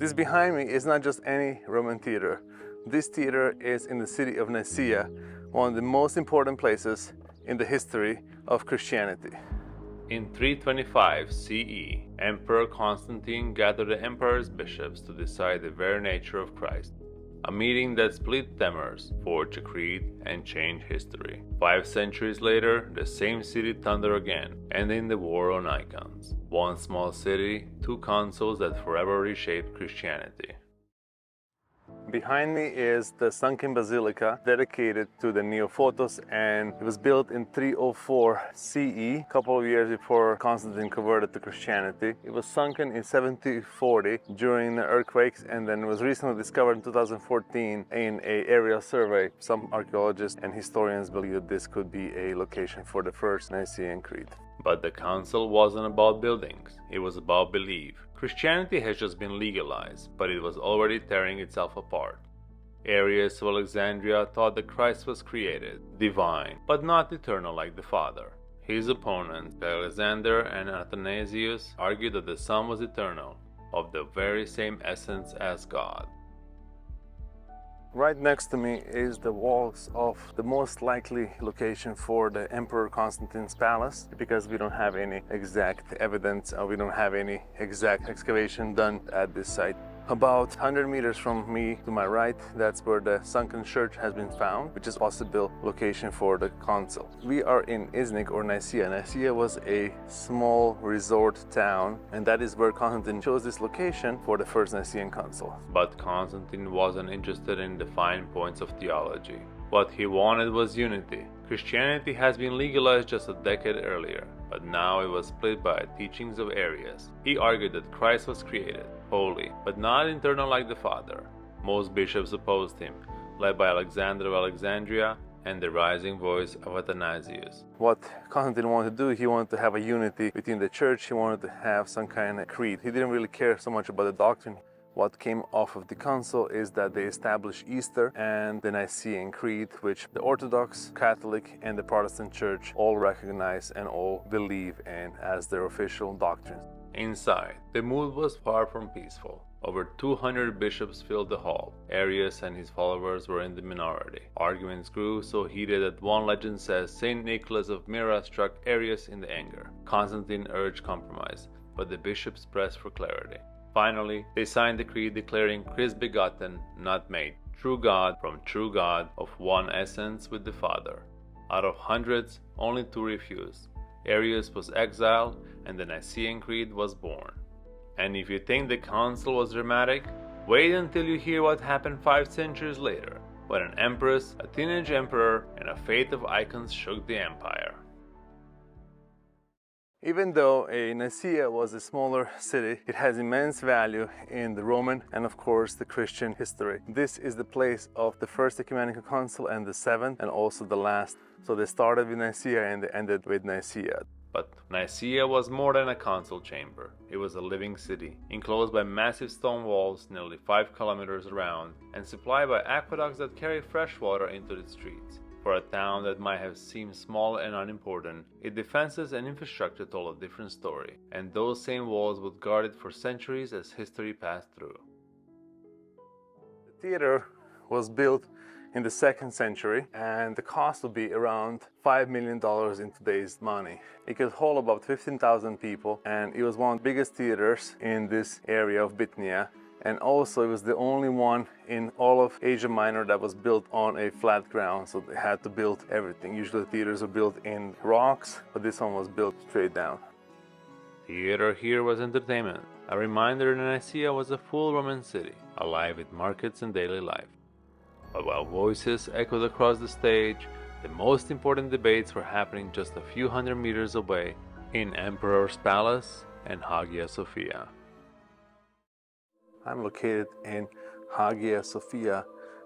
This behind me is not just any Roman theater. This theater is in the city of Nicaea, one of the most important places in the history of Christianity. In 325 CE, Emperor Constantine gathered the emperor's bishops to decide the very nature of Christ. A meeting that split demos, forged a creed, and changed history. 5 centuries later, the same city thundered again, ending the war on icons. One small city, 2 councils that forever reshaped Christianity. Behind me is the Sunken Basilica, dedicated to the Neophotos, and it was built in 304 CE, a couple of years before Constantine converted to Christianity. It was sunken in 1740 during the earthquakes, and then was recently discovered in 2014 in an aerial survey. Some archaeologists and historians believe that this could be a location for the first Nicene Creed. But the council wasn't about buildings, it was about belief. Christianity has just been legalized, but it was already tearing itself apart. Arius of Alexandria thought that Christ was created, divine, but not eternal like the Father. His opponents, Alexander and Athanasius, argued that the Son was eternal, of the very same essence as God. Right next to me is the walls of the most likely location for the Emperor Constantine's palace, because we don't have any exact evidence, or we don't have any exact excavation done at this site. About 100 meters from me to my right, that's where the sunken church has been found, which is a possible location for the council. We are in İznik or Nicaea. Nicaea was a small resort town, and that is where Constantine chose this location for the first Nicene Council. But Constantine wasn't interested in the fine points of theology. What he wanted was unity. Christianity has been legalized just a decade earlier, but now it was split by teachings of Arius. He argued that Christ was created, holy, but not eternal like the Father. Most bishops opposed him, led by Alexander of Alexandria and the rising voice of Athanasius. What Constantine wanted to do, he wanted to have a unity within the church. He wanted to have some kind of creed. He didn't really care so much about the doctrine. What came off of the council is that they established Easter and the Nicene Creed, which the Orthodox, Catholic, and the Protestant Church all recognize and all believe in as their official doctrines. Inside, the mood was far from peaceful. Over 200 bishops filled the hall. Arius and his followers were in the minority. Arguments grew so heated that one legend says Saint Nicholas of Myra struck Arius in the anger. Constantine urged compromise, but the bishops pressed for clarity. Finally, they signed the creed declaring Christ begotten, not made, true God from true God, of one essence with the Father. Out of hundreds, only 2 refused. Arius was exiled, and the Nicene Creed was born. And if you think the council was dramatic, wait until you hear what happened 5 centuries later, when an empress, a teenage emperor, and a fate of icons shook the empire. Even though Nicaea was a smaller city, it has immense value in the Roman and of course the Christian history. This is the place of the First Ecumenical Council and the 7th, and also the last. So they started with Nicaea and they ended with Nicaea. But Nicaea was more than a council chamber. It was a living city, enclosed by massive stone walls nearly 5 kilometers around, and supplied by aqueducts that carry fresh water into the streets. For a town that might have seemed small and unimportant, its defenses and infrastructure told a different story, and those same walls would guard it for centuries as history passed through. The theater was built in the 2nd century, and the cost would be around $5 million in today's money. It could hold about 15,000 people, and it was one of the biggest theaters in this area of Bithynia. And also it was the only one in all of Asia Minor that was built on a flat ground, so they had to build everything. Usually theaters were built in rocks, but this one was built straight down. Theater here was entertainment, a reminder that Nicaea was a full Roman city, alive with markets and daily life. But while voices echoed across the stage, the most important debates were happening just a few hundred meters away in Emperor's Palace and Hagia Sophia. I'm located in Hagia Sophia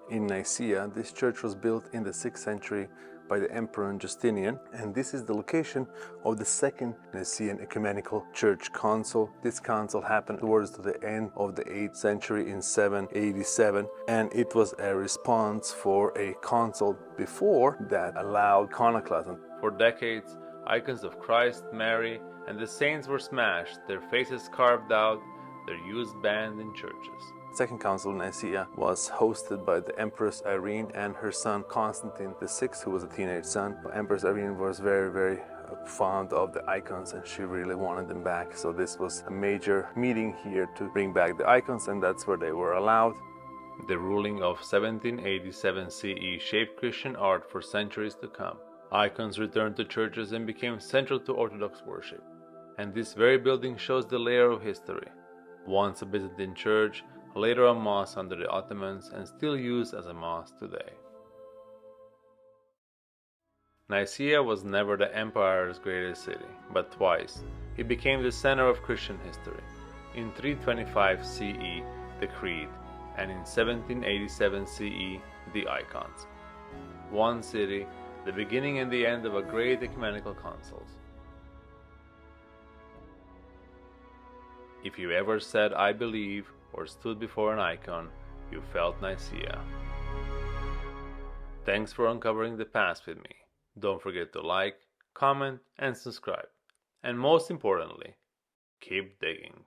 in Nicaea. This church was built in the 6th century by the Emperor Justinian, and this is the location of the 2nd Nicene Ecumenical Church Council. This council happened towards the end of the 8th century in 787, and it was a response for a council before that allowed Iconoclasm. For decades, icons of Christ, Mary, and the saints were smashed, their faces carved out, their use banned in churches. Second Council of Nicaea was hosted by the Empress Irene and her son Constantine VI, who was a teenage son. Empress Irene was very fond of the icons and she really wanted them back. So this was a major meeting here to bring back the icons, and that's where they were allowed. The ruling of 1787 CE shaped Christian art for centuries to come. Icons returned to churches and became central to Orthodox worship. And this very building shows the layer of history. Once a Byzantine church, later a mosque under the Ottomans, and still used as a mosque today. Nicaea was never the empire's greatest city, but twice it became the center of Christian history. In 325 CE, the Creed, and in 1787 CE, the icons. One city, the beginning and the end of a great ecumenical councils. If you ever said "I believe" or stood before an icon, you felt Nicaea. Thanks for uncovering the past with me. Don't forget to like, comment, and subscribe. And most importantly, keep digging.